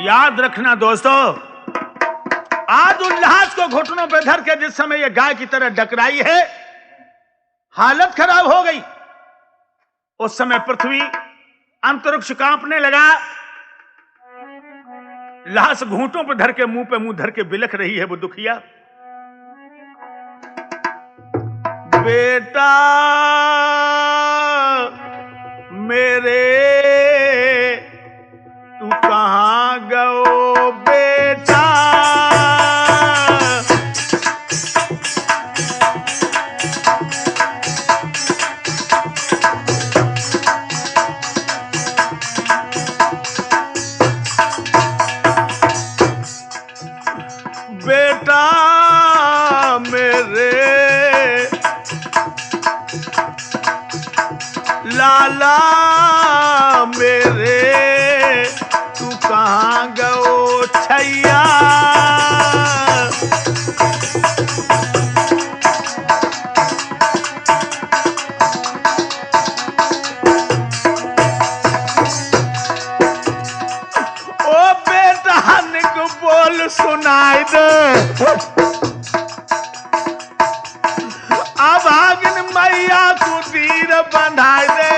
याद रखना दोस्तों, आज उल्लास को घुटनों पे धर के जिस समय ये गाय की तरह डकराई है, हालत खराब हो गई। उस समय पृथ्वी अंतरिक्ष कांपने लगा। लाश घूंटों पे धर के मुंह धर के बिलख रही है वो दुखिया। बेटा मेरे तू कहां गयो बेटा, बेटा मेरे लाला मेरे तू कहां गयो छैया। ओ बेटा निक बोल सुनाई दे, अभागिन मैया तू तीर बंधाई दे,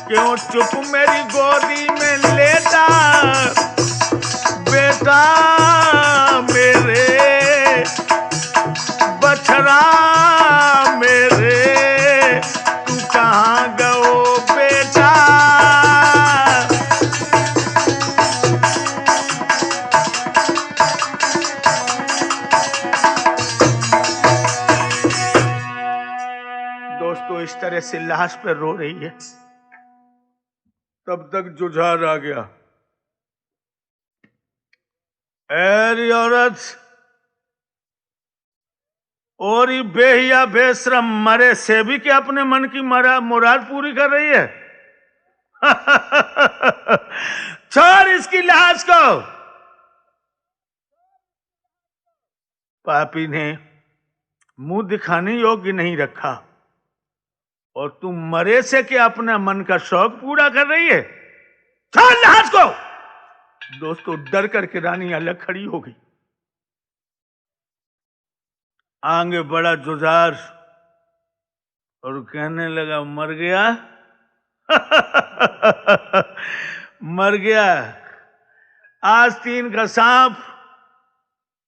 क्यों चुप मेरी गोदी में लेटा। बेटा मेरे बछड़ा मेरे तू कहां गयो बेटा। दोस्तों इस तरह से लाश पर रो रही है, तब तक जुझार आ गया। ऐरी औरत और ये बेहिया बेशरम मरे से भी क्या अपने मन की मुराद पूरी कर रही है। छोड़ इसकी लाश को। पापी ने मुंह दिखाने योग्य नहीं रखा और तुम मरे से क्या अपना मन का शौक पूरा कर रही है। छोड़ लाश को। दोस्तों डर करके रानी अलग खड़ी हो गई। आगे बड़ा जुझार और कहने लगा मर गया। मर गया, आस्तीन का सांप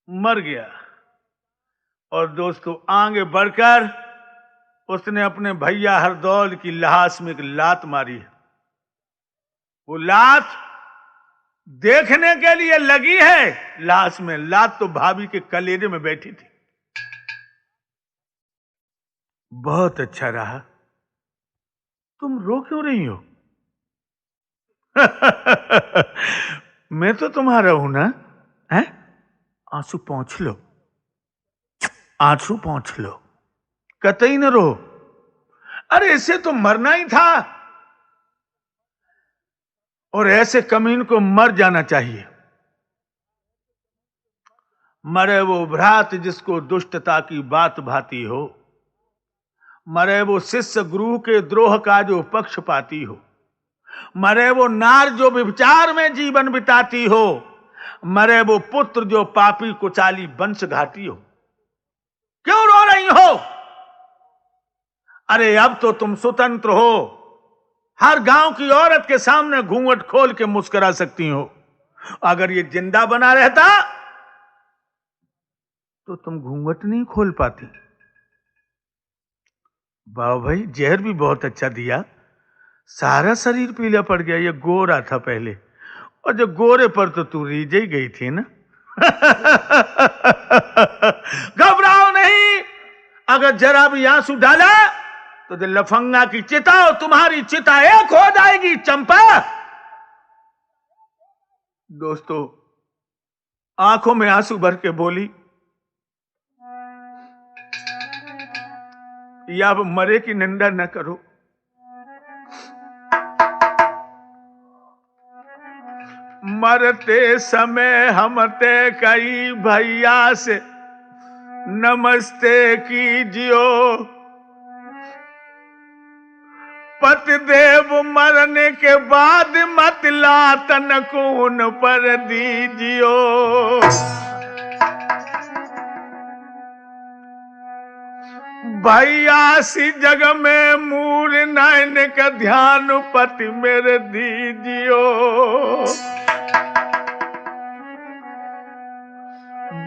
मर गया। और दोस्तों आगे बढ़कर उसने अपने भैया हरदौल की लाश में एक लात मारी। वो लात देखने के लिए लगी है, लाश में लात तो भाभी के कलेजे में बैठी थी। बहुत अच्छा रहा। तुम रो क्यों रही हो? मैं तो तुम्हारा हूं ना, है? आंसू पोंछ लो, आंसू पोंछ लो, कतई न रो। अरे इसे तो मरना ही था और ऐसे कमीन को मर जाना चाहिए। मरे वो भ्रात जिसको दुष्टता की बात भाती हो, मरे वो शिष्य गुरु के द्रोह का जो पक्षपाती हो, मरे वो नार जो विचार में जीवन बिताती हो, मरे वो पुत्र जो पापी कुचाली वंश घाटी हो। क्यों रो रही हो? अरे अब तो तुम स्वतंत्र हो, हर गांव की औरत के सामने घूंघट खोल के मुस्कुरा सकती हो। अगर ये जिंदा बना रहता तो तुम घूंघट नहीं खोल पाती। वाह भाई, जहर भी बहुत अच्छा दिया, सारा शरीर पीला पड़ गया। ये गोरा था पहले, और जो गोरे पर तो तू रीझ ही गई थी ना। घबराओ नहीं, अगर जरा भी आंसू डाला तो जो लफंगा की चिता और तुम्हारी चिता एक हो जाएगी चंपा। दोस्तों आंखों में आंसू भर के बोली, या अब मरे की निंदा न करो। मरते समय हम ते कई भैया से नमस्ते कीजियो, पतिदेव मरने के बाद मत लातन खून पर दीजियो। भैया सी जग में मूर नैन का ध्यान पति मेरे दीजियो।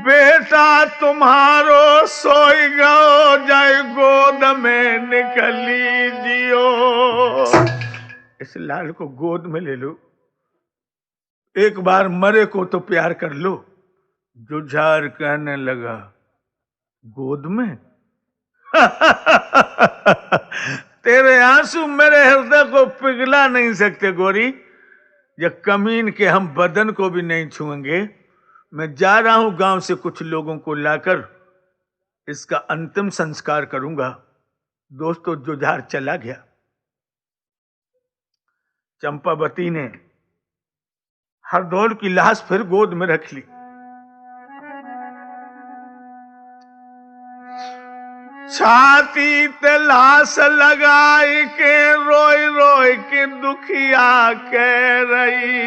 बेटा तुम्हारो सोई गो जाए गोद में निकली जियो। इस लाल को गोद में ले लो, एक बार मरे को तो प्यार कर लो। जुझार कहने लगा गोद में तेरे आंसू मेरे हृदय को पिघला नहीं सकते गोरी। ये कमीन के हम बदन को भी नहीं छुएंगे। मैं जा रहा हूं गांव से कुछ लोगों को लाकर इसका अंतिम संस्कार करूंगा। दोस्तों जुझार चला गया। चंपावती ने हरदौल की लाश फिर गोद में रख ली। छाती ते लाश लगाई के रोई रोई के दुखिया कह रही,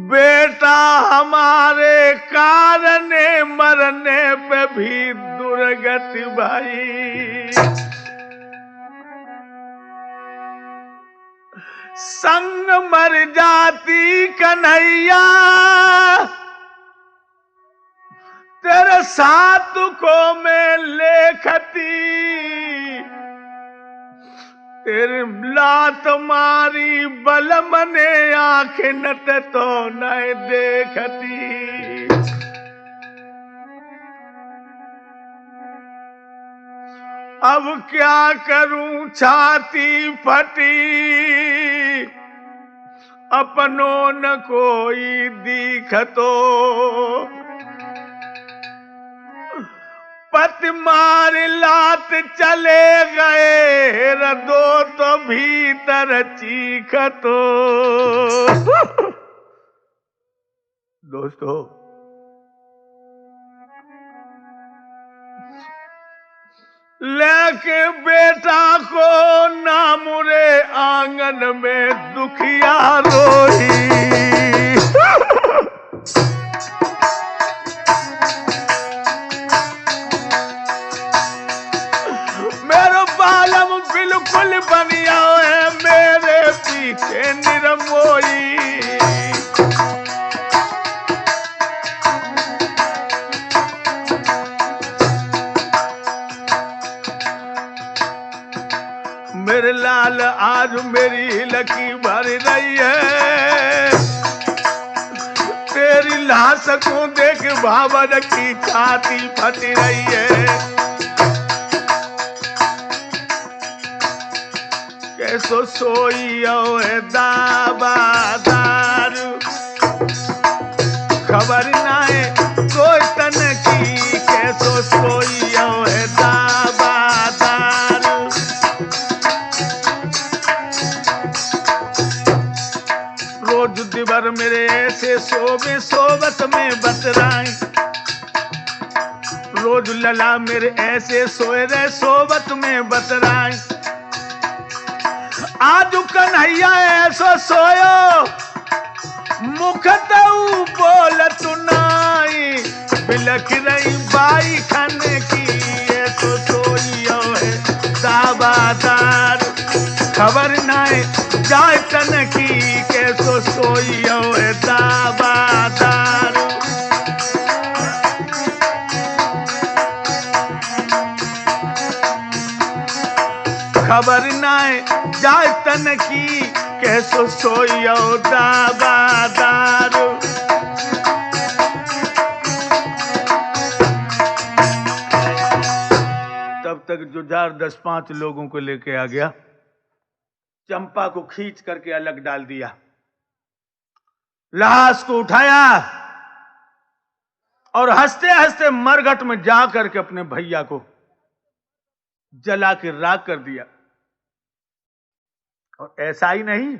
बेटा हमारे कारण मरने पे भी दुर्गति भाई। संग मर जाती कन्हैया तेरे साथ को मैं लेखती। तेरी लात मारी बलम ने आंख नत तो न देखती। अब क्या करूं छाती फटी, अपनों न कोई दिखतो। पति मार लात चले गए रदो तो भीतर चीखतो। दोस्तों लेके बेटा को नामुरे आंगन में दुखिया रोई। बिल्कुल बनिया है मेरे पीछे निरमोई। मेरे लाल आज मेरी लकी भर रही है। तेरी लाश को देख बाबर की छाती फट रही है। कैसो सोइयो है दाबादारू, खबर ना है कोई तन की। कैसो सोइयो है दाबादारू, रोज दिवर मेरे ऐसे सोबे सोबत में बतराई। रोज लला मेरे ऐसे सोए रहे सोबत में बतराई। आज कन्हैया ऐसो सोयो मुख तऊ बोलत नाई। बिलख रही बाई खन की ऐसो सोइयो है दाबादार, खबर नाए जाए तन की। कैसो सोइयो है दाबादार। खबर नाए जाए तन की। कैसो सोइयो दाबादारू। तब तक जुझार 10-5 लोगों को लेके आ गया। चंपा को खींच करके अलग डाल दिया। लाश को उठाया और हंसते हंसते मरघट में जा करके अपने भैया को जला के राख कर दिया। और ऐसा ही नहीं,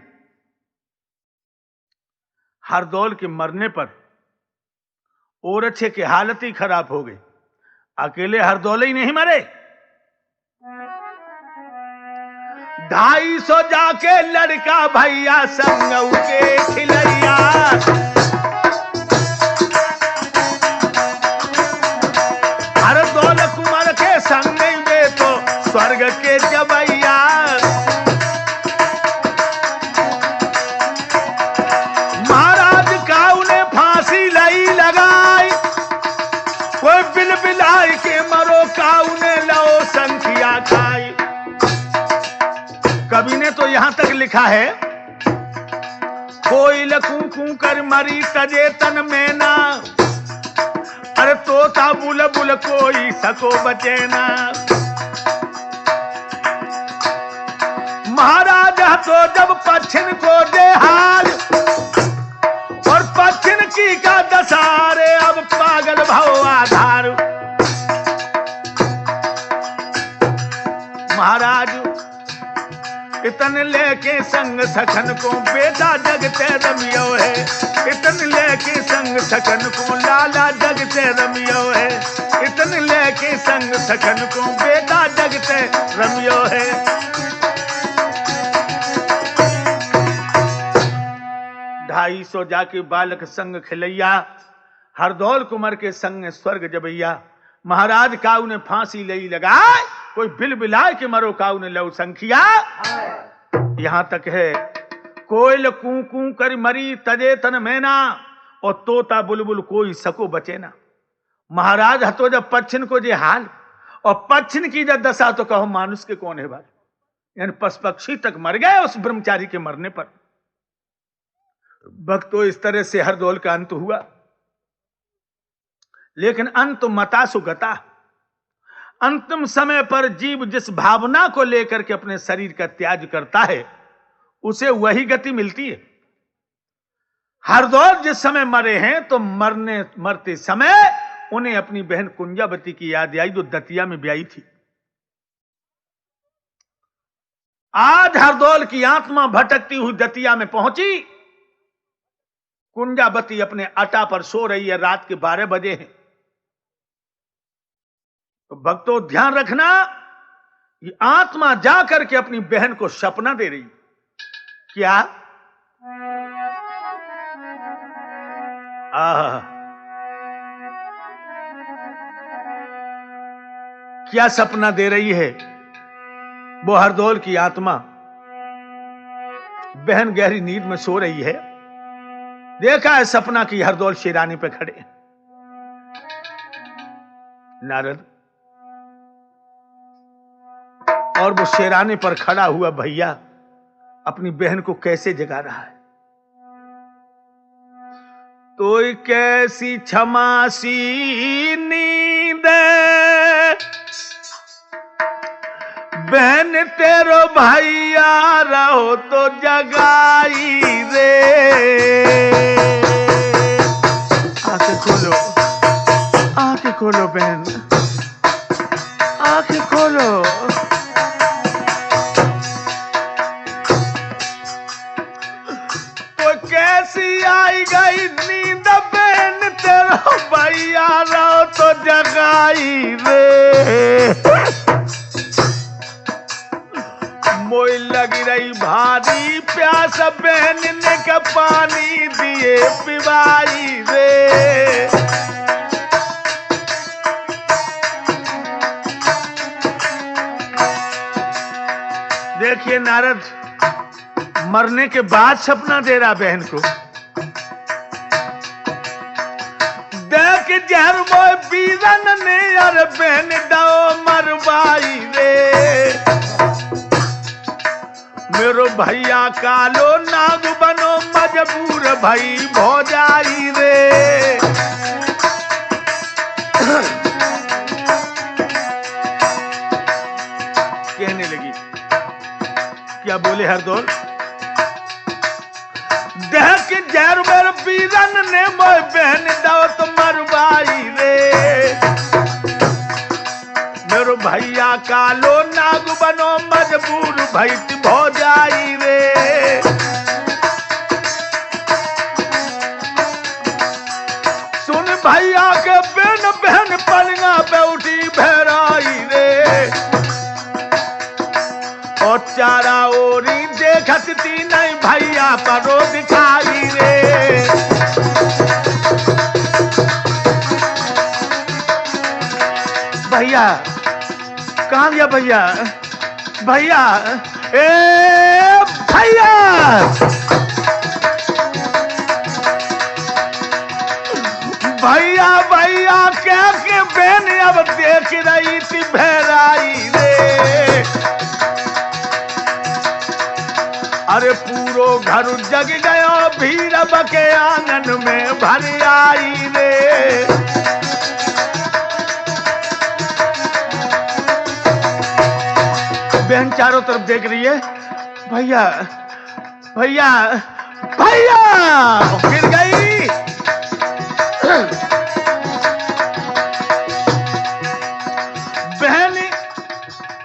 हरदौल के मरने पर ओरछे की हालत ही खराब हो गई। अकेले हरदौल ही नहीं मरे, 250 जाके लड़का भैया संग के खिलैया, हर दौल कुमार के संग में तो स्वर्ग के जबैया। महाराज का उन्हें फांसी लई लगाई, कोई बिल बिलाई के मरो का उन्हें लो संखिया खाई। कवि ने तो यहां तक लिखा है, कोई लकू कर मरी तजे तन में ना, अरे तोता बुल बुल कोई सको बचे ना। महाराज तो जब पच्छिन को दे हाल, और पच्छिन की का दसारे अब पागल भव आधार। महाराज इतन लेके संग सखन को बेटा जगते रमियो है, इतन लेके संग सखन को लाला जगते रमियो है, इतन लेके संग सखन को बेटा जगते रमियो है। 250 जाके बालक संग खिलैया, हरदौल कुंवर के संग स्वर्ग जबैया। महाराज का उन्हें फांसी लई लगाए, कोई बिल बिलाए के मरो का उन्हें लव संखिया। यहां तक है, कोयल कू कर मरी तजे तन मैना, और तोता बुलबुल कोई सको बचे ना। महाराज हतो जब पच्छिन को जे हाल, और पच्छिन की जब दशा तो कहो मानुष के कौन है भाई। यानी पशु पक्षी तक मर गए उस ब्रह्मचारी के मरने पर। भक्तों इस तरह से हरदौल का अंत हुआ, लेकिन अंत मता सुगता। अंतिम समय पर जीव जिस भावना को लेकर के अपने शरीर का त्याग करता है, उसे वही गति मिलती है। हरदौल जिस समय मरे हैं तो मरते समय उन्हें अपनी बहन कुंजावती की याद आई, जो दतिया में ब्याई थी। आज हरदौल की आत्मा भटकती हुई दतिया में पहुंची। कुंजावती अपने अटा पर सो रही है, रात के 12 बजे हैं। तो भक्तों ध्यान रखना, ये आत्मा जाकर के अपनी बहन को सपना दे रही। क्या? क्या सपना दे रही है? वो हरदौल की आत्मा, बहन गहरी नींद में सो रही है। देखा है सपना की हरदौल शेरानी पे खड़े। नारद और वो शेरानी पर खड़ा हुआ भैया अपनी बहन को कैसे जगा रहा है। तो कैसी क्षमासी नींद बहन तेरो भैया रहो तो जगाई रे। आंखें खोलो, आंखें खोलो बहन, आंखें खोलो। तो कैसी आई गई नींद बहन तेरो भैया रहो तो जगाई रे। मोई लगी रही भारी प्यास बहन ने का पानी दिए पिवाई रे। देखिए नारद मरने के बाद सपना दे रहा बहन को। देख जहर मोय बीरन ने यार बहन दाओ मरवाई रे। मेरो भैया कालो नाग बनो मजबूर भई भौजाई रे। कहने लगी, क्या बोले हरदौल? देख जहर मेरे बीरन ने मोय बहन दाओ तो मरवाई रे। मेरो भैया कालो नाग बनो मजबूर भई भौजाई रे। सुन भैया के बहन बहन पलंगा पे उठी भैराई रे। चारा ओरी देखत ती नहीं भैया परो दिखाई रे। भैया कहाँ गया भैया? भैया ए भैया भैया भैया क्या के बहन अब देख रही थी बहराई रे। अरे पूरो घर जग गयो भीड़ बके आंगन में भर आई रे। बहन चारों तरफ देख रही है, भैया भैया भैया गिर गई। बहन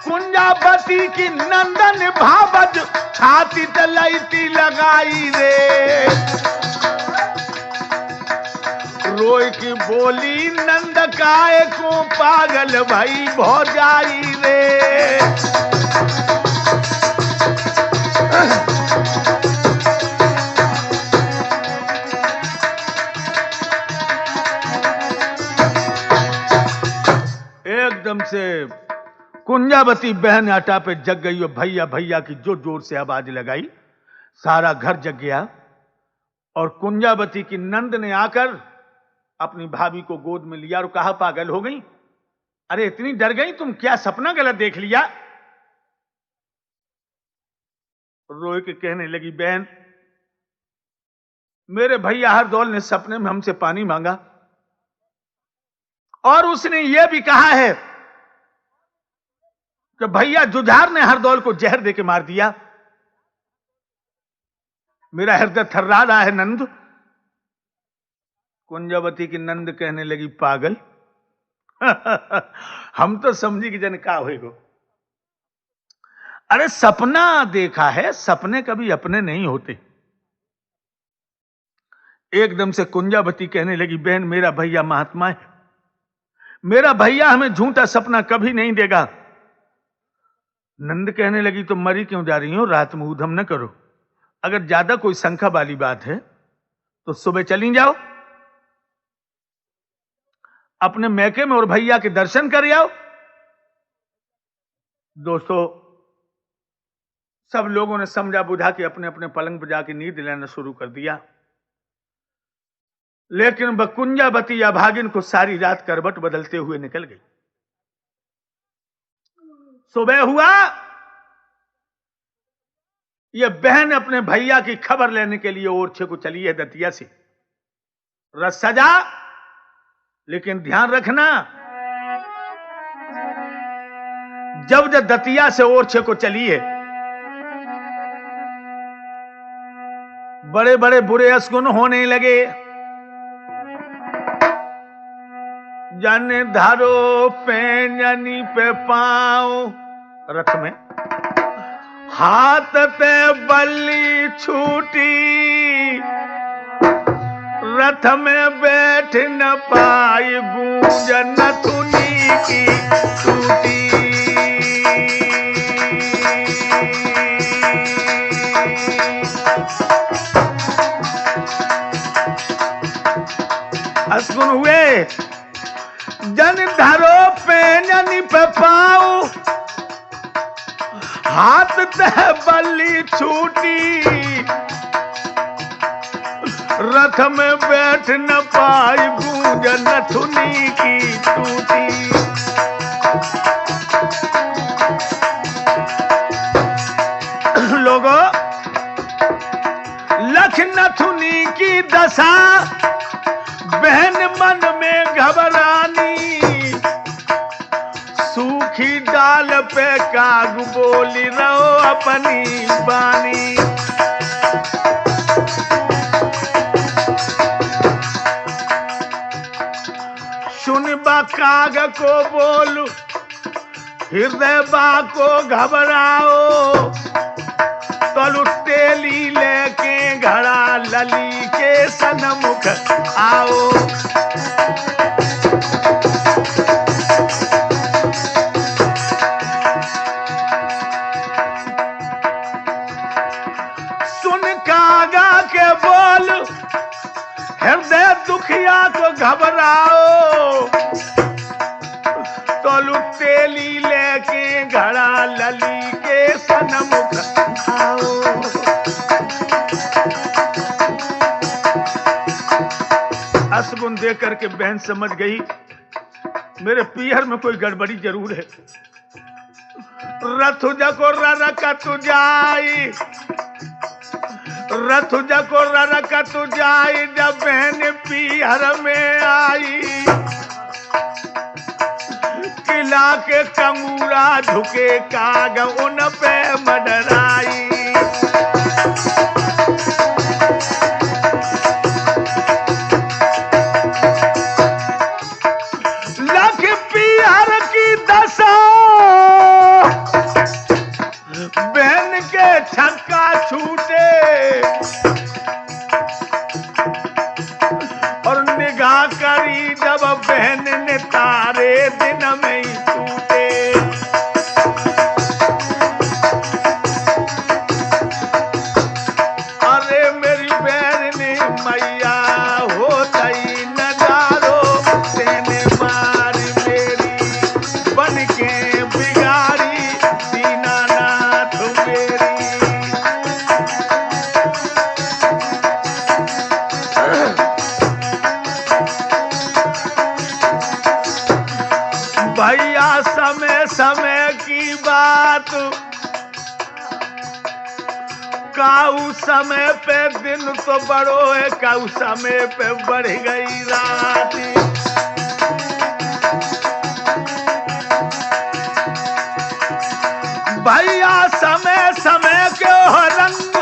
कुंजावती की नंदन भावज छाती तलैती लगाई रे। रोई की बोली नंद काय को पागल भाई भौजाई रे। एकदम से कुंजावती बहन आटा पे जग गई और भैया भैया की जो जोर से आवाज लगाई सारा घर जग गया। और कुंजावती की नंद ने आकर अपनी भाभी को गोद में लिया और कहा पागल हो गई? अरे इतनी डर गई तुम, क्या सपना गलत देख लिया? रोए के कहने लगी बहन मेरे भैया हरदौल ने सपने में हमसे पानी मांगा और उसने यह भी कहा है कि भैया जुझार ने हरदौल को जहर देके मार दिया। मेरा हृदय थर्रा रहा है नंद। कुंजावती की नंद कहने लगी पागल हम तो समझी कि जन का होएगो। अरे सपना देखा है, सपने कभी अपने नहीं होते। एकदम से कुंजावती कहने लगी बहन मेरा भैया महात्मा है, मेरा भैया हमें झूठा सपना कभी नहीं देगा। नंद कहने लगी तो मरी क्यों जा रही हो, रात में ऊधम न करो। अगर ज्यादा कोई शंका वाली बात है तो सुबह चली जाओ, अपने मैके में और भैया के दर्शन कर आओ। दोस्तों सब लोगों ने समझा बुझा के अपने अपने पलंग पर जाके नींद लेना शुरू कर दिया। लेकिन वह कुंजावती या भागिन को सारी रात करवट बदलते हुए निकल गई। सुबह हुआ, यह बहन अपने भैया की खबर लेने के लिए ओरछे को चली है दतिया से। रस सजा, लेकिन ध्यान रखना जब जब दतिया से ओरछे को चली है बड़े बड़े बुरे असगुन होने लगे। जाने धारो पैंजनी पे पाओ, रथ में हाथ ते बल्ली छूटी, रथ में बैठ न पाई गूंज नथुनी की टूटी। असगुन हुए, जन धरो पैंजनी पे पाओ, हाथ ते बल्ली छूटी, रथ में बैठ न पाई गूंज नथुनी की टूटी। लोगों लख नथुनी की दशा, बहन मन में घबरानी, सूखी डाल पे काग बोली रहो अपनी बानी। सुन बा काग को बोलू, हृदय बा को घबराओ, तलु तेली लेके घड़ा लली के सन्मुख आओ। घबराओ, तोलू तेली लेके घड़ा लली के सनमुख आओ। असगुन देख करके बहन समझ गई मेरे पीहर में कोई गड़बड़ी जरूर है। रथ जको ररकत जाई, रथ जको ररकत जाई, जब बहन पीहर में आई। किला के कंगूरा झुके काग उन पे मडराई। लख पीहर की दशा, बहन के छक्का छूटे और निगाह करी जब बहन ने तारे दिन में ही टूटे। अरे मेरी बहन ने मैया हो गई नजारो, तेने मारी मेरी बन के बिगाड़ी दीनानाथ मेरी। भैया समय समय की बात, काऊ समय पे दिन तो बड़ो है, काऊ समय पे बढ़ गई रात। भैया समय समय के हो रंग,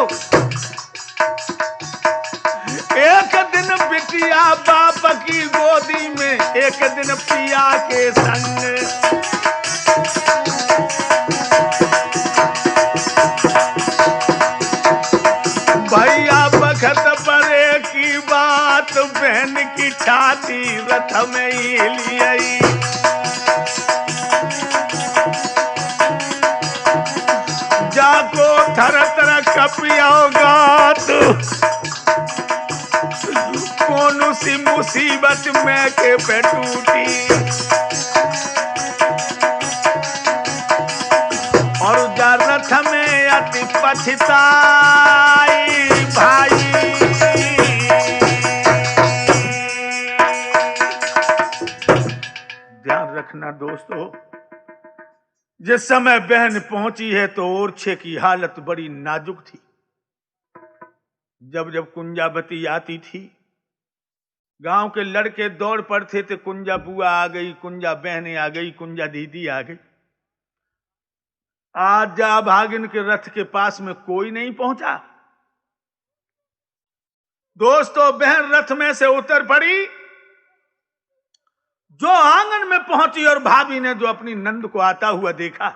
एक दिन बिटिया बाप की गोदी में, एक दिन पिया के संग। भैया बखत परे की बात, बहन की छाती रथ में ही हिली आई। जाको थर थर कपिया गात, कौन सी मुसीबत में के पे टूटी। और जा रथ में अति पछताई भाई। ध्यान रखना दोस्तों, जिस समय बहन पहुंची है तो ओरछे की हालत बड़ी नाजुक थी। जब जब कुंजावती आती थी, गांव के लड़के दौड़ पड़ते थे, कुंजा बुआ आ गई, कुंजा बहने आ गई, कुंजा दीदी आ गई। आज जा भागिन के रथ के पास में कोई नहीं पहुंचा। दोस्तों, बहन रथ में से उतर पड़ी, जो आंगन में पहुंची और भाभी ने जो अपनी नंद को आता हुआ देखा,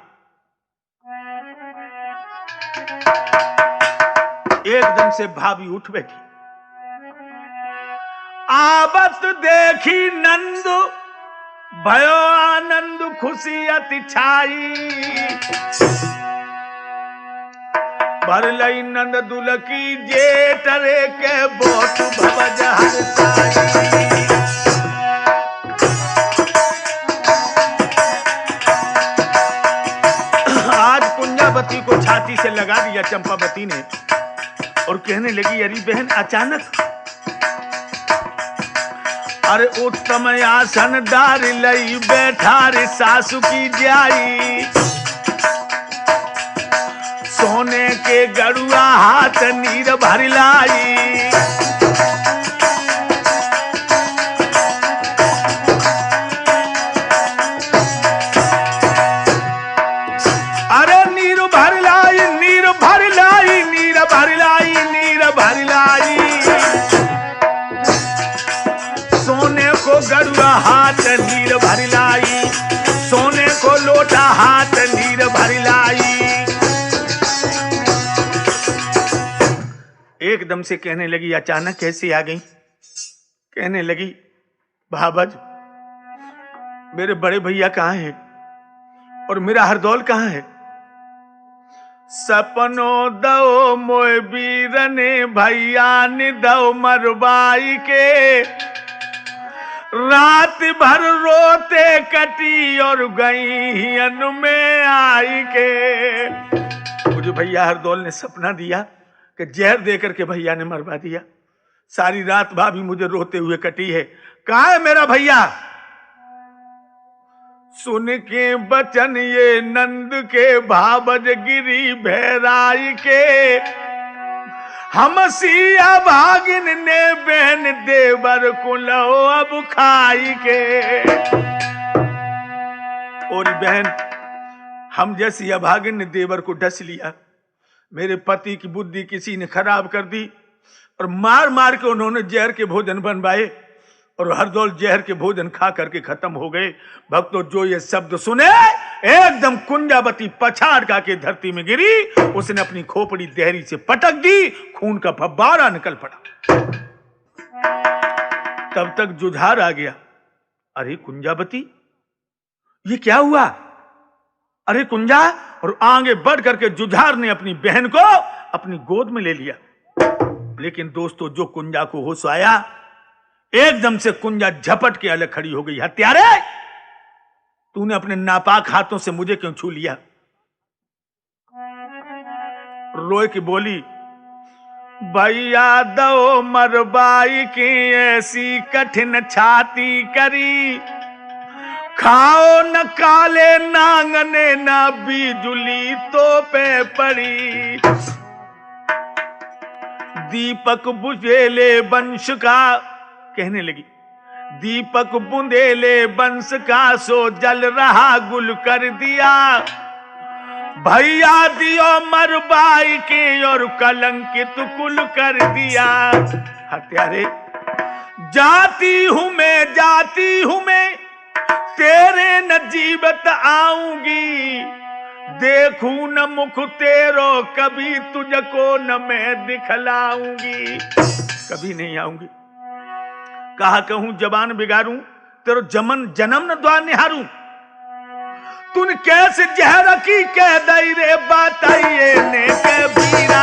एकदम से भाभी उठ बैठी। आवत देखी नंद, भयो आनंद खुशी अति छाई। भर लई नंद दुल की जेठरे के बहुत भवज हरसाई। आज कुंजावती को छाती से लगा दिया चंपावती ने और कहने लगी, अरे बहन अचानक। अरे उत्तम आसन डार लई बैठा रे सासू की जाई। सोने के गड़ुआ हाथ नीर भर लाई। अरे नीर भर लाई, नीर भर लाई, नीर भर लाई, नीर भर लाई। सोने को गड़ुआ हाथ नीर भर लाई, सोने को लोटा हाथ नीर भर लाई। एकदम से कहने लगी, अचानक कैसे आ गई? कहने लगी, भाबज मेरे बड़े भैया कहाँ हैं और मेरा हरदौल कहाँ है? सपनो दो मोय बीरने भैया नि दो मरबाई के। रात भर रोते कटी और गई अन में आई के। मुझे भैया हरदौल ने सपना दिया कि जहर देकर के भैया ने मरवा दिया। सारी रात भाभी मुझे रोते हुए कटी है। कहां है मेरा भैया? सुन के बचन ये नंद के भावज गिरी भैराई के। हम सिया भागिन ने बहन देवर कुलो अब खाई के। और बहन हम जैसी अभागिन ने देवर को डस लिया। मेरे पति की बुद्धि किसी ने खराब कर दी और मार मार के उन्होंने जहर के भोजन बनवाए और हरदौल जहर के भोजन खा करके खत्म हो गए। भक्तों, जो ये शब्द सुने एकदम कुंजावती पछाड़ का के धरती में गिरी। उसने अपनी खोपड़ी देहरी से पटक दी, खून का फव्वारा निकल पड़ा। तब तक जुझार आ गया। अरे कुंजावती, ये क्या हुआ? अरे कुंजा! और आगे बढ़ करके जुझार ने अपनी बहन को अपनी गोद में ले लिया। लेकिन दोस्तों, जो कुंजा को होश आया, एकदम से कुंजा झपट के अलग खड़ी हो गई। हत्यारे, तूने अपने नापाक हाथों से मुझे क्यों छू लिया? रोए की बोली, भैया दो मरबाई की ऐसी कठिन छाती करी। खाओ न काले नांगने न बिजुली तो पे पड़ी। दीपक बुझेले वंश का, कहने लगी, दीपक बुंदेले वंश का सो जल रहा गुल कर दिया। भैया दियो मरबाई के और कलंकित कुल कर दिया। हत्यारे, जाती हूं मैं तेरे न जीवत आऊंगी। देखूं न मुख तेरो कभी तुझको न मैं दिखलाऊंगी। कभी नहीं आऊंगी। कहा कहूं जबान बिगाड़ूं, तेरो जन्म न द्वार निहारूं। तूने कैसे जहर की कह दई रे बताइए ने के बीरा।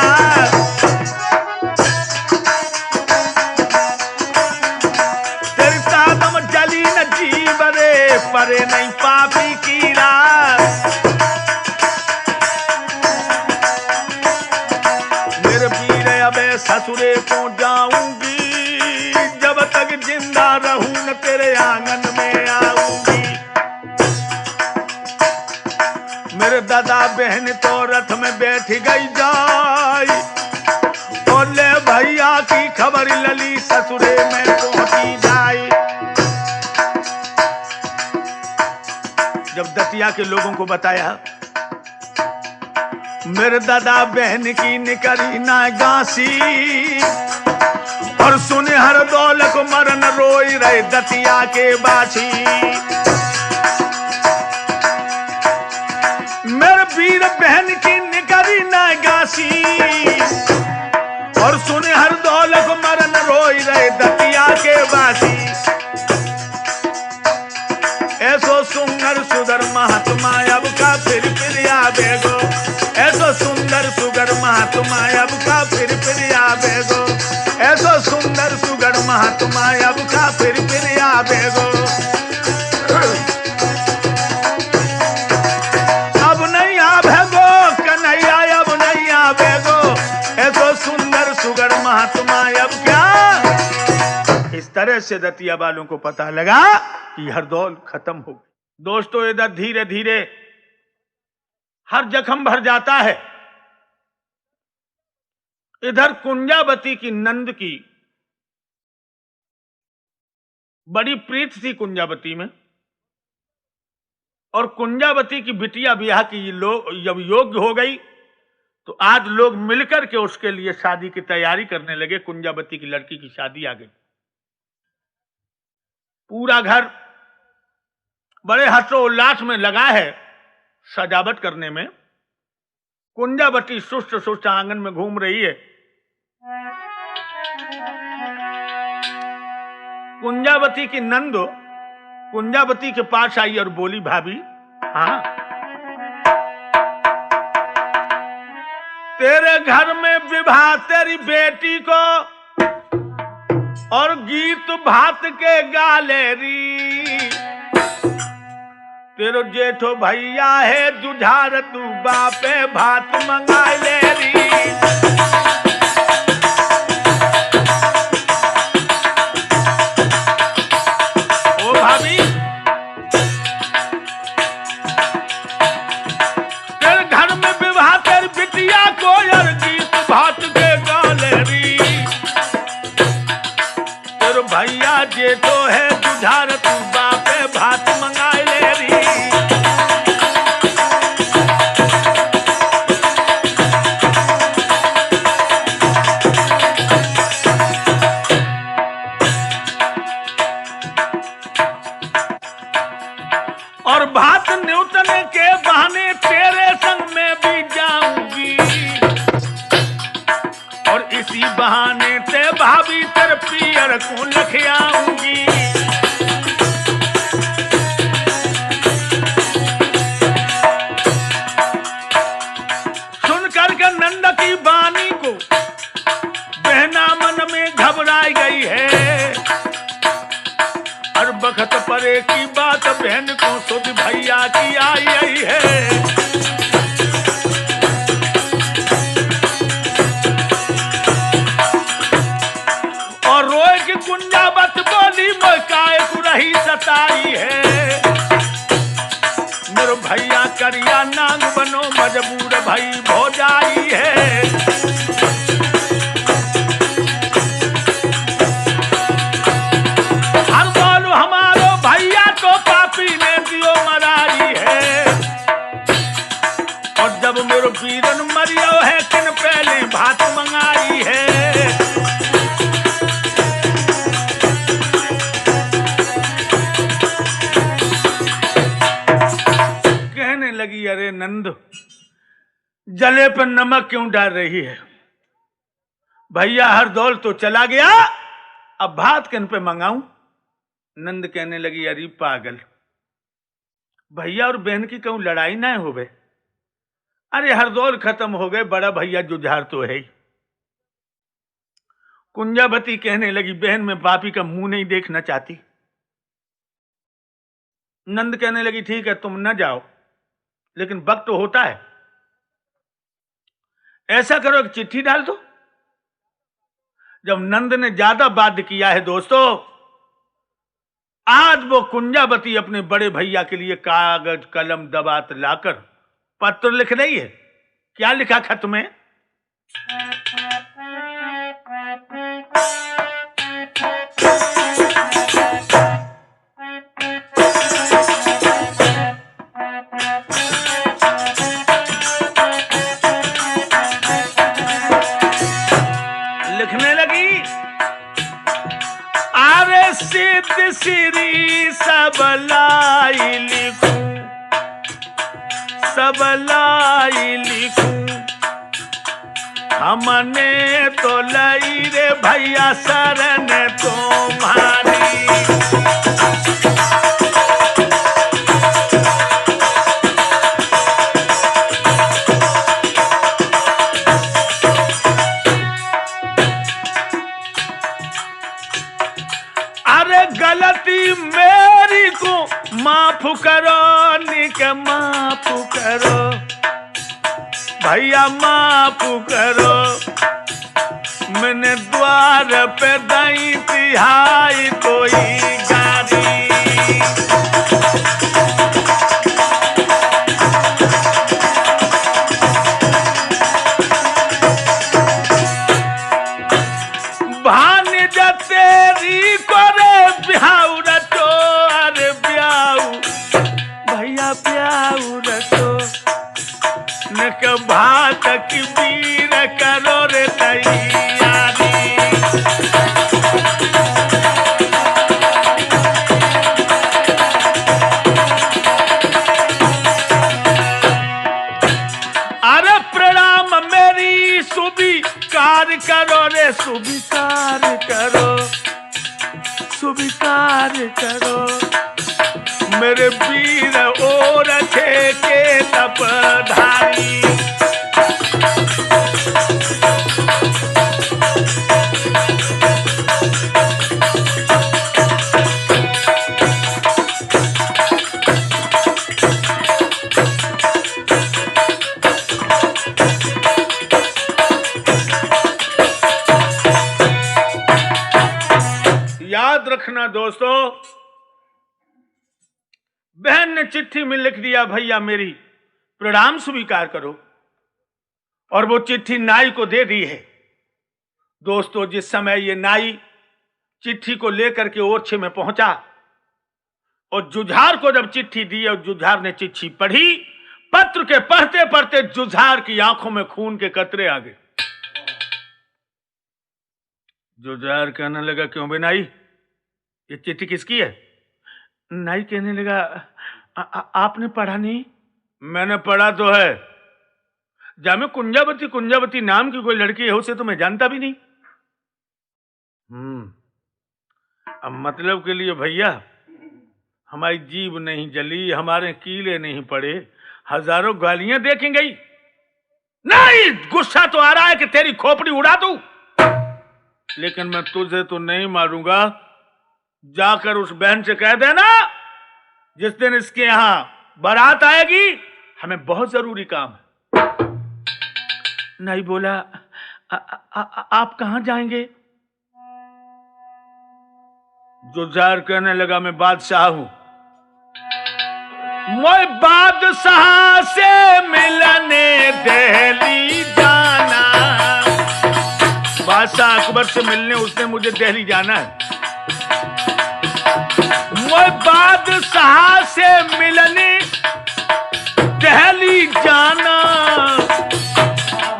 तेरी सादम जली न जीव रे परे नहीं पापी कीरा। मेरे वीर अबे ससुरे को जाऊंगी। जब तक जिंदा रहूं न तेरे आंगन में आऊंगी। मेरे दादा बहन तो रथ में बैठ गई जाई। बोले भैया की खबर लली ससुरे में पहुंची जाई। जब दतिया के लोगों को बताया, मेरे दादा बहन की निकली ना गांसी। और सुने हरदौल को मरन रोई रहे दतिया के बाछी। मेरे वीर बहन की निकली ना गांसी। और सुने हरदौल को मरन रोई रहे दतिया के बाछी। ऐसो सुंदर सुगर महात्मा अब का फिर आवेगो। ऐसो सुंदर सुगर महात्मा अब का फिर आवेगो। ऐसो सुंदर सुगर महात्मा अब का फिर आवेगो। अब नहीं आवेगो कन्हैया, अब नहीं आवेगो। ऐसो सुंदर सुगर महात्मा अब क्या। इस तरह से दतिया वालों को पता लगा कि हरदौल खत्म हो गई। दोस्तों, इधर धीरे धीरे हर जख्म भर जाता है। इधर कुंजावती की नंद की बड़ी प्रीत थी कुंजावती में। और कुंजावती की बिटिया ब्याह की जब योग्य हो गई तो आज लोग मिलकर के उसके लिए शादी की तैयारी करने लगे। कुंजावती की लड़की की शादी आ गई। पूरा घर बड़े हर्षोल्लास में लगा है सजावट करने में। कुंजावती सुस्त सुस्त आंगन में घूम रही है। कुंजावती की नंद कुंजावती के पास आई और बोली, भाभी, हाँ, तेरे घर में विवाह तेरी बेटी को और गीत भात के गालेरी। तेरो जेठो भैया है जुझार, तू बापे भात मंगाए ले री। ओ भाभी, तेरे घर में विवाह तेरी बिटिया को यार गीत भात के गालेरी। तेरो भैया जेठो है जुझार, तू बापे भात मंगाए ले री। और भात न्यूटन के बहाने तेरे संग में भी जाऊंगी, और इसी बहाने ते भाभी तेरे पियर को लख आऊंगी। सुन करके नंद की बानी को बहना मन में घबराई गई है। हर बखत परे की बात बहन को सुध भैया की आई है। और रोए की कुंजावत बोली मकाए कुरही सताई है। मेरे भैया करिया नांग बनो मजबूर भाई भौजाई है। हर बोलो हमारो भैया तो पापी ने दियो मरारी है। और जब मेरो वीरन मरियो है किन पहले भात मंगाई है। कहने लगी अरे नंद, जले पर नमक क्यों डाल रही है? भैया हरदौल तो चला गया, अब भात किन पे मंगाऊं? नंद कहने लगी अरे पागल, भैया और बहन की कहूं लड़ाई ना हो गए। अरे हरदौल खत्म हो गए, बड़ा भैया जुझार तो है ही। कुंजावती कहने लगी बहन मैं पापी का मुंह नहीं देखना चाहती। नंद कहने लगी ठीक है तुम न जाओ, लेकिन वक्त तो होता है। ऐसा करो एक चिट्ठी डाल दो। जब नंद ने ज्यादा बाध्य किया है दोस्तों, आज वो कुंजावती अपने बड़े भैया के लिए कागज कलम दबात लाकर पत्र लिख रही है। क्या लिखा खत में? लिखने लगी आरे सिद्ध श्री सबलाई लिखूं, सबलाई लिखूं। हमने तो लई रे भैया शरण तुम्हारी। अरे गलती मेरी को माफ करो, निक माफ करो भैया माफ करो। मैंने द्वार पे दई तिहाई कोई गारी। भानिज तेरी करे ब्याऊ रचो, अरे ब्याऊ भैया ब्याऊ रचो। नक भात की वीर करो रे तैयारी। अरे प्रणाम मेरी सुविकार करो रे, सुविकार करो, सुविकार करो। मेरे वीर और थे के तपधारी। ना दोस्तों, बहन ने चिट्ठी में लिख दिया, भैया मेरी प्रणाम स्वीकार करो, और वो चिट्ठी नाई को दे दी है। दोस्तों, जिस समय ये नाई चिट्ठी को लेकर के ओरछे में पहुंचा और जुझार को जब चिट्ठी दी और जुझार ने चिट्ठी पढ़ी, पत्र के पढ़ते पढ़ते जुझार की आंखों में खून के कतरे आ गए। जुझार कहने लगा, क्यों बे नाई, ये चिट्ठी किसकी है? नाई कहने लगा, आपने पढ़ा नहीं? मैंने पढ़ा तो है, जामे कुंजावती नाम की कोई लड़की है, उसे तो मैं जानता भी नहीं। अब मतलब के लिए भैया हमारी जीभ नहीं जली, हमारे कीले नहीं पड़े, हजारों गालियां देखें गई। नहीं, गुस्सा तो आ रहा है कि तेरी खोपड़ी उड़ा दूं, लेकिन मैं तुझे तो नहीं मारूंगा। जाकर उस बहन से कह देना, जिस दिन इसके यहां बारात आएगी, हमें बहुत जरूरी काम है। नहीं बोला, आप कहां जाएंगे? जुझार कहने लगा, मैं बादशाह हूं, मैं बादशाह से मिलने दिल्ली जाना। बादशाह अकबर से मिलने उसने मुझे दिल्ली जाना है। मैं बादशाह से मिलने दिल्ली जाना,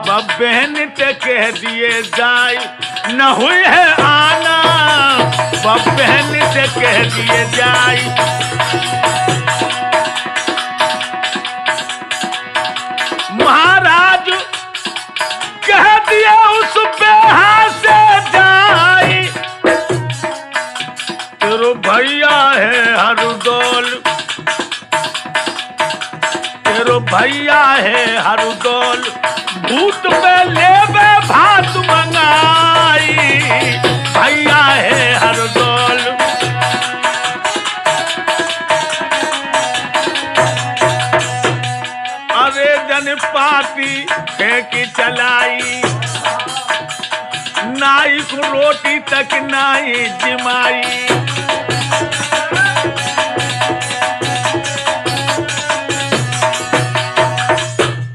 बहन ते कह दिए जाए न हुई है आना, बहन से कह दिए जाए। महाराज कह दिया उस बेहा से जाए, तेरो भैया है हरदौल, तेरो भैया है हरदौल, भूत पे लेवे भात मंगाई, भैया है हरदौल। अरे जन पाती फेंकी चलाई, नाई को रोटी तक नाई जिमाई।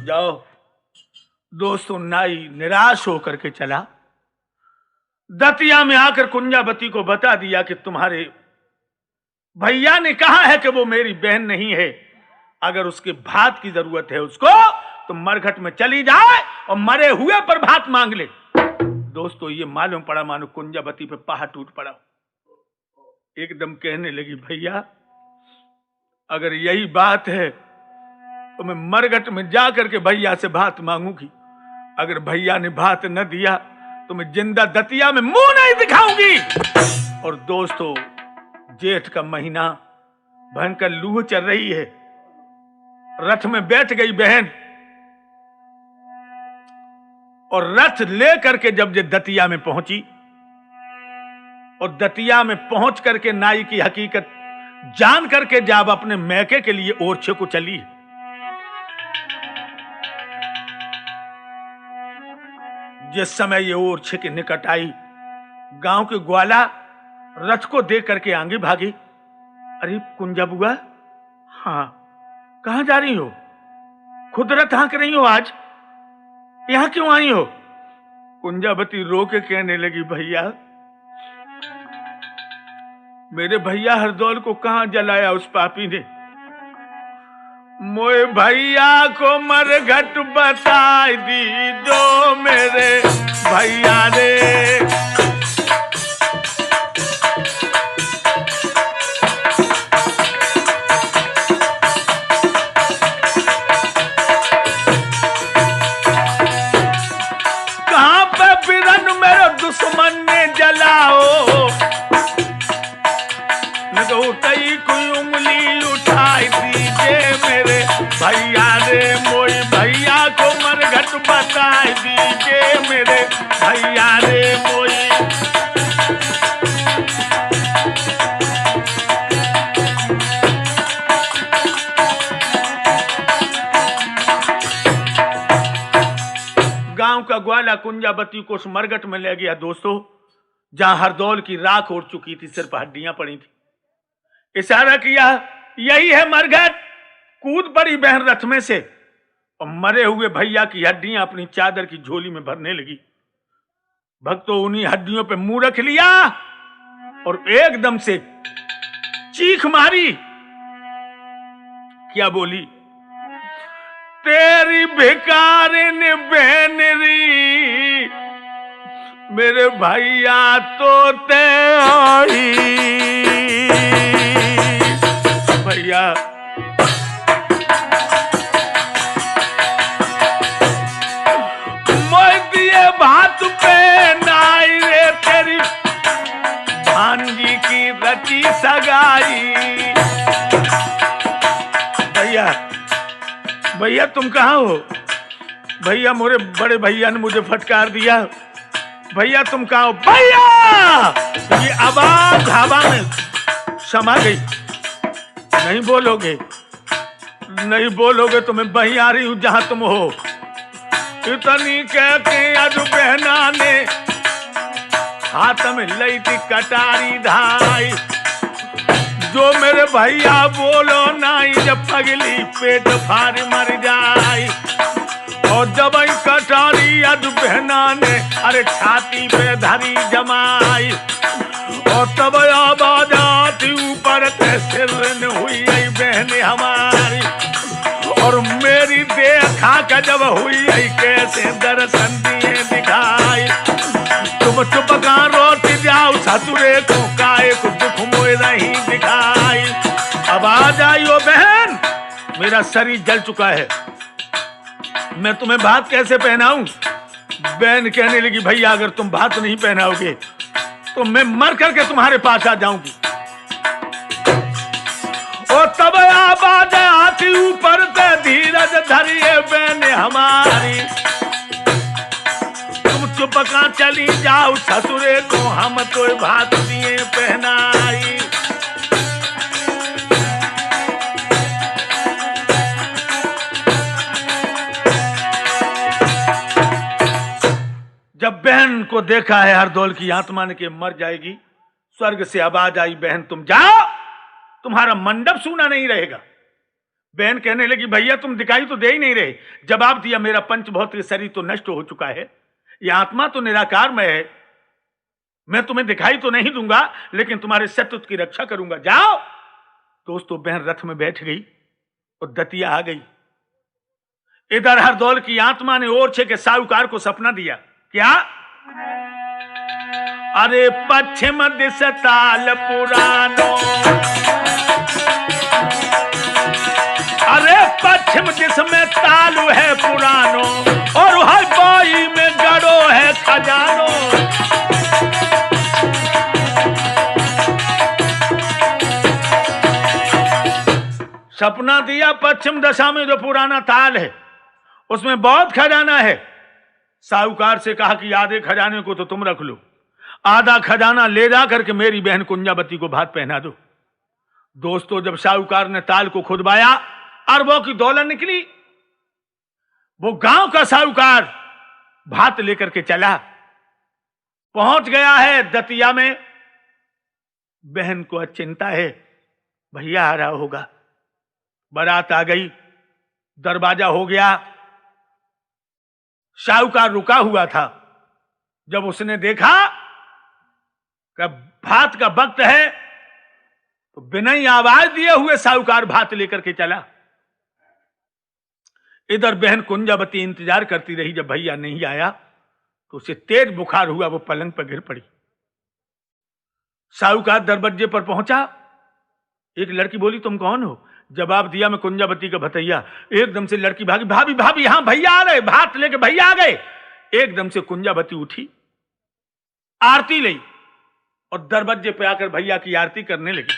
जाओ दोस्तों, नाई निराश होकर के चला। दतिया में आकर कुंजावती को बता दिया कि तुम्हारे भैया ने कहा है कि वो मेरी बहन नहीं है, अगर उसके भात की जरूरत है उसको तो मरघट में चली जाए और मरे हुए पर भात मांग ले। दोस्तों, ये मालूम पड़ा मानो कुंजावती पे पहाड़ टूट पड़ा। एकदम कहने लगी, भैया अगर यही बात है तो मैं मरघट में जाकर के भैया से भात मांगूंगी, अगर भैया ने भात न दिया तो मैं जिंदा दतिया में मुंह नहीं दिखाऊंगी। और दोस्तों, जेठ का महीना, भयंकर लू चल रही है। रथ में बैठ गई बहन और रथ लेकर के जब ये दतिया में पहुंची और दतिया में पहुंच करके नाई की हकीकत जान करके जब अपने मैके के लिए ओरछे को चली, जिस समय ये ओरछे के निकट आई, गांव के ग्वाला रथ को देख करके आगे भागी। अरे कुंजा बुआ, हाँ कहां जा रही हो? खुद रथ हाँक रही हो, आज यहां क्यों आई हो? कुंजावती रो के कहने लगी, भैया मेरे भैया हरदौल को कहां जलाया उस पापी ने? मोए भैया को मरघट बता दी जो मेरे भैया रे। कहां पे बिरन मेरे दुश्मन ने जलाओ, न तो कई कोई उंगली उठाई दीजिए मेरे भैया रे। मोई भैया को मरघट बता दीजिए मेरे भैया रे। मोई गांव का ग्वाला कुंजावती को उस मरघट में ले गया। दोस्तों, जहां हरदौल की राख उड़ चुकी थी, सिर्फ हड्डियां पड़ी थी। इशारा किया, यही है मरघट। कूद पड़ी बहन रथ में से और मरे हुए भैया की हड्डियां अपनी चादर की झोली में भरने लगी। भक्तों उन्हीं हड्डियों पे मुंह रख लिया और एकदम से चीख मारी। क्या बोली? तेरी भिकारिन बहनरी मेरे भैया तो ते भैया भात पे नाई रे तेरी भांजी की रची सगाई। भैया भैया तुम कहाँ हो? भैया मोरे बड़े भैया ने मुझे फटकार दिया। भैया तुम कहाँ हो? भैया! ये आवाज हवा में समा गई। नहीं बोलोगे, नहीं बोलोगे तो मैं वहीं आ रही हूं जहां तुम हो। इतनी कहते अज बहना ने हाथ में लई थी कटारी धाई। जो मेरे भैया बोलो नाई जब पगली पेट फाड़ मर जाई। और जब कटारी अज बहना ने अरे छाती पे धरी जमाई। और तब आवाज आती ऊपर सिर हुई बहन हमारी। और मेरी देखा का जब हुई कैसे दर्शन दिए दिखाई। तुम चुप का रोट जाओ ससुरे को काए को दुख मोए नहीं दिखाई। अब आ जाइयो बहन, मेरा शरीर जल चुका है, मैं तुम्हें भात कैसे पहनाऊं? बहन कहने लगी, भैया अगर तुम भात नहीं पहनाओगे तो मैं मर करके तुम्हारे पास आ जाऊंगी। और तब आवाज आती ऊपर से धीरज धरिए बहन हमारी। तुम चुप का चली जाओ ससुरे को हम तो भात दिए पहनाई। जब बहन को देखा है हरदौल की आत्मा ने कि मर जाएगी, स्वर्ग से आवाज आई, बहन तुम जाओ, तुम्हारा मंडप सूना नहीं रहेगा। बहन कहने लगी, भैया तुम दिखाई तो दे ही नहीं रहे। जवाब दिया, मेरा पंचभौतिक शरीर तो नष्ट हो चुका है, यह आत्मा तो निराकार में है। मैं तुम्हें दिखाई तो नहीं दूंगा लेकिन तुम्हारे सत्य की रक्षा करूंगा, जाओ। दोस्तों बहन रथ में बैठ गई और दतिया आ गई। इधर हरदौल की आत्मा ने ओरछे के साहूकार को सपना दिया। क्या? अरे पश्चिम दिश ताल पुरानो, अरे पश्चिम दिश में तालु है पुरानो और हर बाई में गड़ो है खजानो। सपना दिया पश्चिम दिशा में जो पुराना ताल है उसमें बहुत खजाना है। साहूकार से कहा कि आधे खजाने को तो तुम रख लो, आधा खजाना ले जा करके मेरी बहन कुंजावती को भात पहना दो। दोस्तों जब साहूकार ने ताल को खुदवाया, अरबों की दौलत निकली। वो गांव का साहूकार भात लेकर के चला, पहुंच गया है दतिया में। बहन को चिंता है, भैया आ रहा होगा। बारात आ गई, दरवाजा हो गया। साहूकार रुका हुआ था। जब उसने देखा कि भात का वक्त है तो बिना ही आवाज दिए हुए साहूकार भात लेकर के चला। इधर बहन कुंजावती इंतजार करती रही। जब भैया नहीं आया तो उसे तेज बुखार हुआ, वो पलंग पर गिर पड़ी। साहूकार दरवाजे पर पहुंचा। एक लड़की बोली, तुम कौन हो? जवाब दिया, मैं कुंजावती का भतैया। एकदम से लड़की भागी, भाभी भाभी यहां भैया आ रहे, भात लेके भैया आ गए। एकदम से कुंजावती उठी, आरती ली और दरवाजे पे आकर भैया की आरती करने लगी।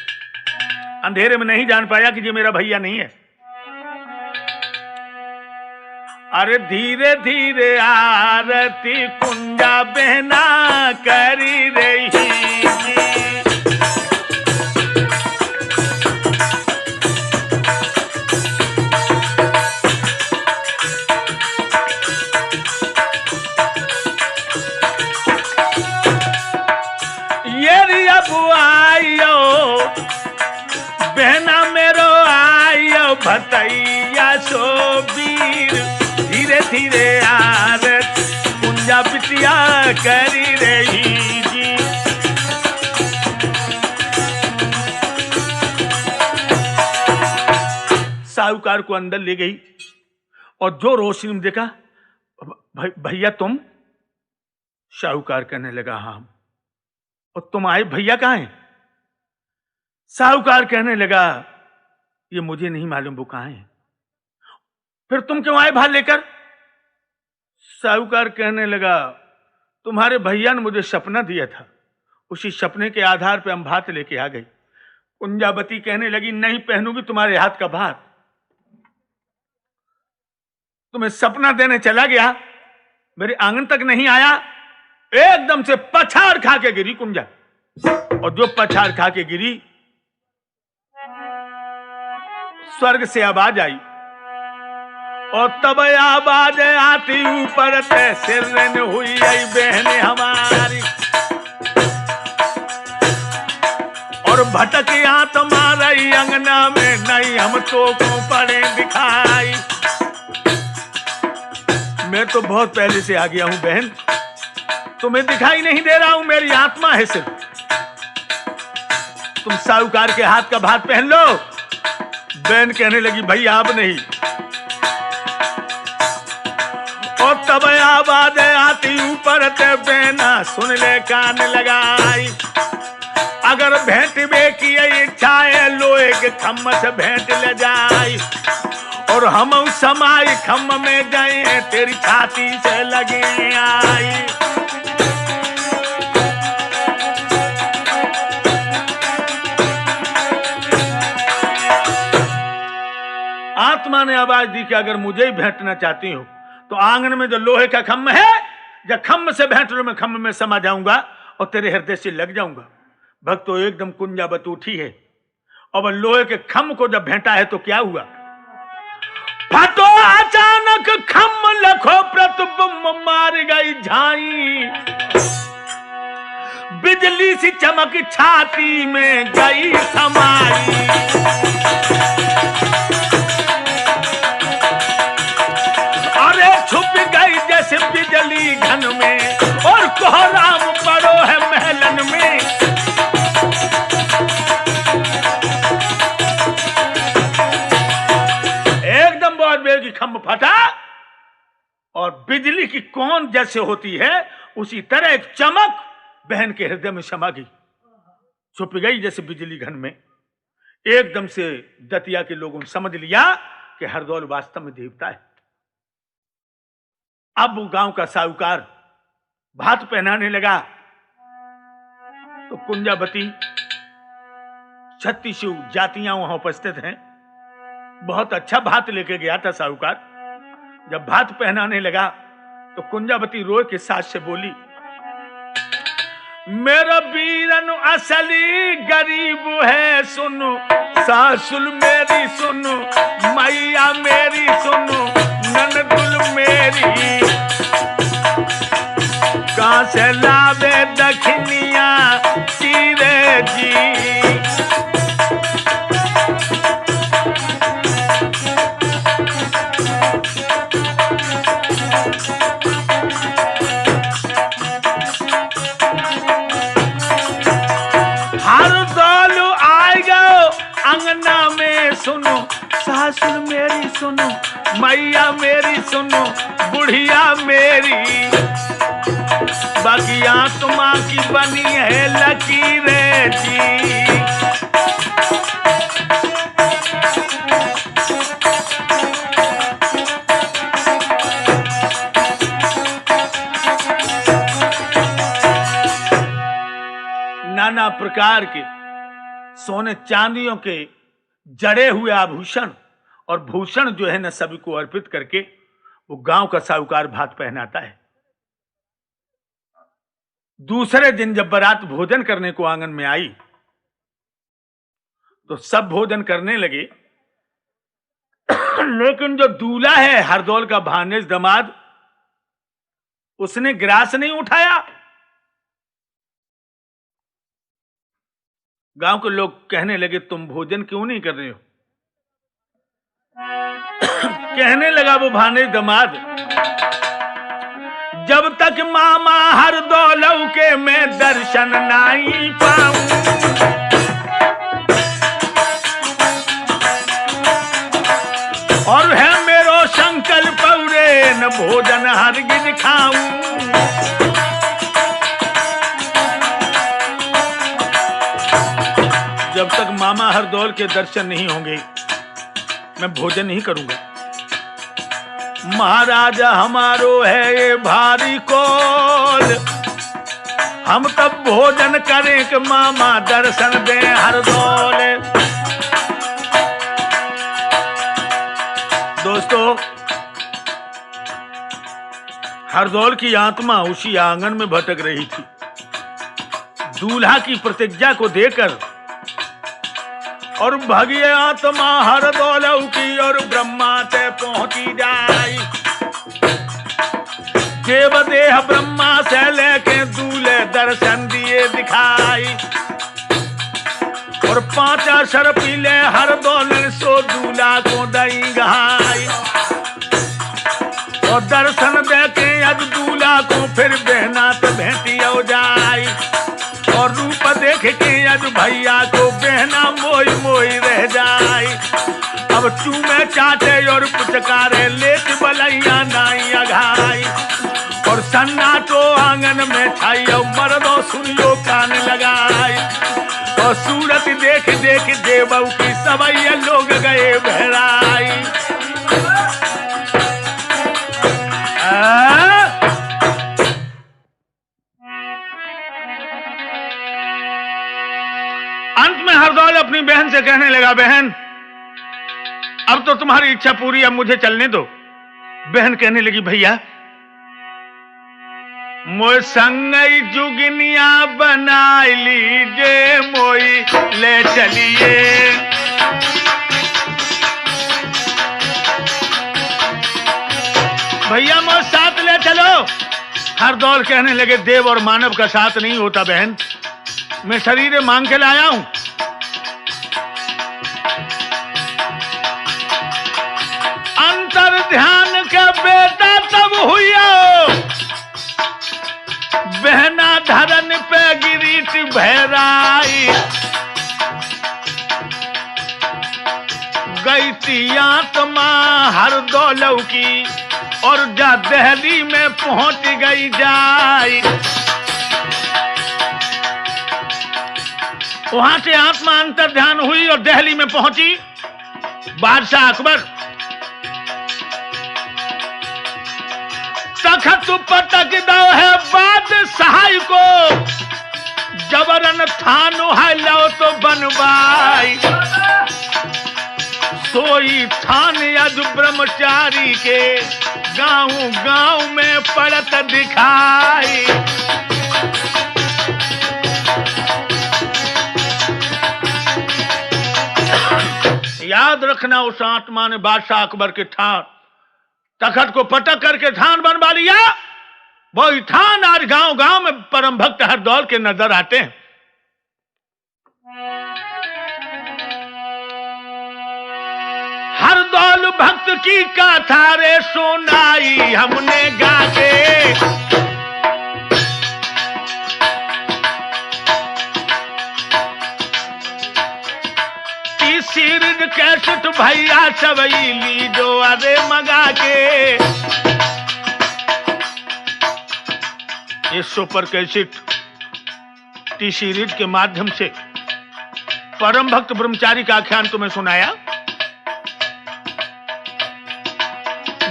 अंधेरे में नहीं जान पाया कि ये मेरा भैया नहीं है। अरे धीरे धीरे आरती कुंजा बहना करी रही। करी रही जी। साहूकार को अंदर ले गई और जो रोशनी में देखा, भैया तुम? साहूकार कहने लगा हाँ। और तुम आए, भैया कहाँ हैं? साहूकार कहने लगा ये मुझे नहीं मालूम वो कहाँ हैं। फिर तुम क्यों आए भार लेकर? साहूकार कहने लगा तुम्हारे भैया ने मुझे सपना दिया था, उसी सपने के आधार पर हम भात लेके आ गई। कुंजावती कहने लगी नहीं पहनूंगी तुम्हारे हाथ का भात। तुम्हें सपना देने चला गया, मेरे आंगन तक नहीं आया, एकदम से पछाड़ खा के गिरी कुंजा। और जो पछाड़ खा के गिरी, स्वर्ग से आवाज आई और तब आवाज आती ऊपर ते सिर हुई आई बहने हमारी। और भटक आत्मा रही अंगना में, नहीं हम तो को पड़े दिखाई। मैं तो बहुत पहले से आ गया हूं बहन, तुम्हें दिखाई नहीं दे रहा हूं, मेरी आत्मा है सिर्फ। तुम साहूकार के हाथ का भात पहन लो। बहन कहने लगी भैया आप नहीं। और तब आवाज आती ऊपर ते बहना सुन ले कान लगाई। अगर भेंट बे की इच्छा है लोहे के खम्म से भेंट ले जाई। और हम समाई खम्म में जाए तेरी छाती से लगे आई। आत्मा ने आवाज दी कि अगर मुझे ही भेंटना चाहती हो तो आंगन में जो लोहे का खम्म है, जब खम्म से भेंट लो मैं खम्म में समा जाऊंगा और तेरे हृदय से लग जाऊंगा। भक्तों एकदम कुंजावत उठी है और लोहे के खम्म को जब भेंटा है तो क्या हुआ? फटो अचानक खम्म लखो प्रतिबिंब मार गई झाई। बिजली सी चमक छाती में गई समाई। अरे छुप गई जैसे बिजली घन में और कोहराम पड़ो है महलन में। एकदम बहुत बेर की खम्भ फटा और बिजली की कौन जैसे होती है उसी तरह एक चमक बहन के हृदय में समा गई, छुप गई जैसे बिजली घन में। एकदम से दतिया के लोगों ने समझ लिया कि हरदौल वास्तव में देवता है। अब वो गांव का साहूकार भात पहनाने लगा तो कुंजावती 36 जातियां वहां उपस्थित हैं। बहुत अच्छा भात लेके गया था साहूकार। जब भात पहनाने लगा तो कुंजावती रोए के साथ से बोली मेरा वीरन असली गरीब है सुनो, सासुल मेरी सुनो, मैया मेरी सुनो, ननदुल मेरी। कहां से लावे दखनिया चीरे जी। अंगना में सुनो, सासुर मेरी सुनो, मैया मेरी सुनो, बुढ़िया मेरी। बाकी आत्मा की बनी है लकीरें जी। नाना प्रकार के सोने चांदियों के जड़े हुए आभूषण और भूषण जो है ना सभी को अर्पित करके वो गांव का साहूकार भात पहनाता है। दूसरे दिन जब बारात भोजन करने को आंगन में आई तो सब भोजन करने लगे, लेकिन जो दूल्हा है हरदौल का भानेज दामाद, उसने गिलास नहीं उठाया। गांव के लोग कहने लगे तुम भोजन क्यों नहीं कर रहे हो? कहने लगा वो भानेज दामाद, जब तक मामा हरदौल के मैं दर्शन नहीं पाऊं, और है मेरो संकल्प रे न भोजन हरगिज खाऊं। जब तक मामा हरदौल के दर्शन नहीं होंगे मैं भोजन नहीं करूंगा। महाराजा हमारो है ये भारी कौल, हम तब भोजन करें कि मामा दर्शन दे हरदौल। दोस्तों, हरदौल की आत्मा उसी आंगन में भटक रही थी। दूल्हा की प्रतिज्ञा को देकर और भगिए आत्मा हरदौल की और ब्रह्मा से पहुंची जाई। देवदेह ब्रह्मा से लेके दूल्हे दर्शन दिए दिखाई, और 5 अक्षर पीले हरदौल सो दूल्हा को दई गहाई। और दर्शन देके अब दूल्हा को फिर बहना तो भेंटी हो जाई, और रूप देख के अब भैया को बहना मोई मोई रह जाई। अब चूमे चाटे और पुचकारे लेट बलैया नाई अघाई, और सन्नाटो आंगन में छाई और मर्दों सुनियो कान लगाई। और सूरत देख देख देवऊ की सवैया लोग गए बहराई। अंत में हरदौल अपनी बहन से कहने लगा, बहन अब तो तुम्हारी इच्छा पूरी, अब मुझे चलने दो। बहन कहने लगी, भैया मोय संग जुगनिया बनाई लीजे मोई ले चलिए। भैया मोय साथ ले चलो। हरदौल कहने लगे, देव और मानव का साथ नहीं होता बहन, मैं शरीर मांग के लाया हूं। अंतर ध्यान के बेटा तब हुआ, बहना धरन पे गिरी थी भैराई। गई थी आत्मा हरदौल की और जा दिल्ली में पहुंच गई जाई। वहां से आत्मा अंतर ध्यान हुई और दिल्ली में पहुंची। बादशाह अकबर तखत पटक दो है बादशाह को, जबरन थानो है लो तो बनवाई। सोई थान यद ब्रह्मचारी के गांव गांव में पड़त दिखाई। याद रखना, उस आत्मा ने बादशाह अकबर के थान तखत को पटक करके थान बनवा लिया। वही थान आज गांव गांव में परम भक्त हरदौल के नजर आते हैं। हरदौल भक्त की कथा रे सुनाई हमने गा के। सिर कैसेट भैया सबई ली जो अरे मगा के। ये सुपर कैसेट टी सीरीज के माध्यम से परम भक्त ब्रह्मचारी का आख्यान तुम्हें सुनाया।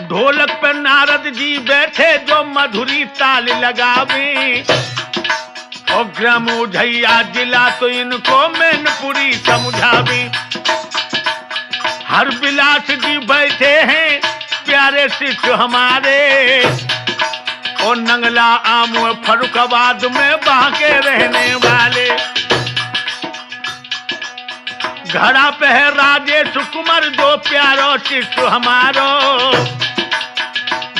ढोलक पर नारद जी बैठे जो मधुरी ताल लगावे, और ग्रामो झैया जिला तो इनको मैनपुरी समझावे। हर बिलास जी बैठे हैं प्यारे सिख हमारे, और नंगला आम फरुखाबाद में बाके रहने वाले। घड़ा पे है राजेश कुमार जो प्यारो सिख हमारो,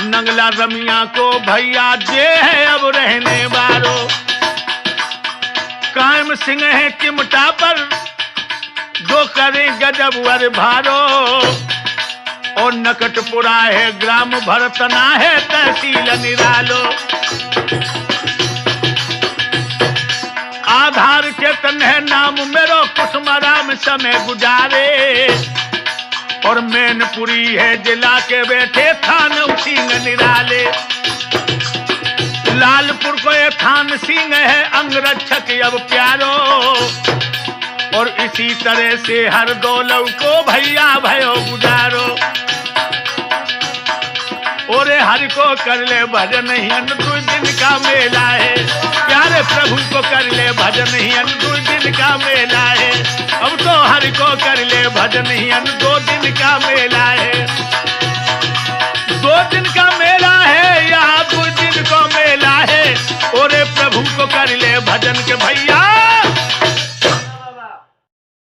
नंगला रमिया को भैया जे है अब रहने वालो। कायम सिंह है चिमटा पर जो करे गजब वर भारो, और नकटपुरा है ग्राम भरतना है तहसील निरालो। आधार चेतन है नाम मेरो कुसुमराम समय गुजारे। और मैनपुरी है जिला के बैठे थान सिंह निराले। लालपुर को ये थान सिंह है अंगरक्षक अब प्यारो। और इसी तरह से हर दौलव को भैया भयो गुजारो। और हरि को कर ले भजन ही अन 2 दिन का मेला है। प्यारे प्रभु को कर ले भजन ही अन 2 दिन का मेला है। अब तो हरि को कर ले भजन ही अन 2 दिन का मेला है। 2 दिन का मेला है यहाँ 2 दिन को मेला है। और प्रभु को कर ले भजन के भैया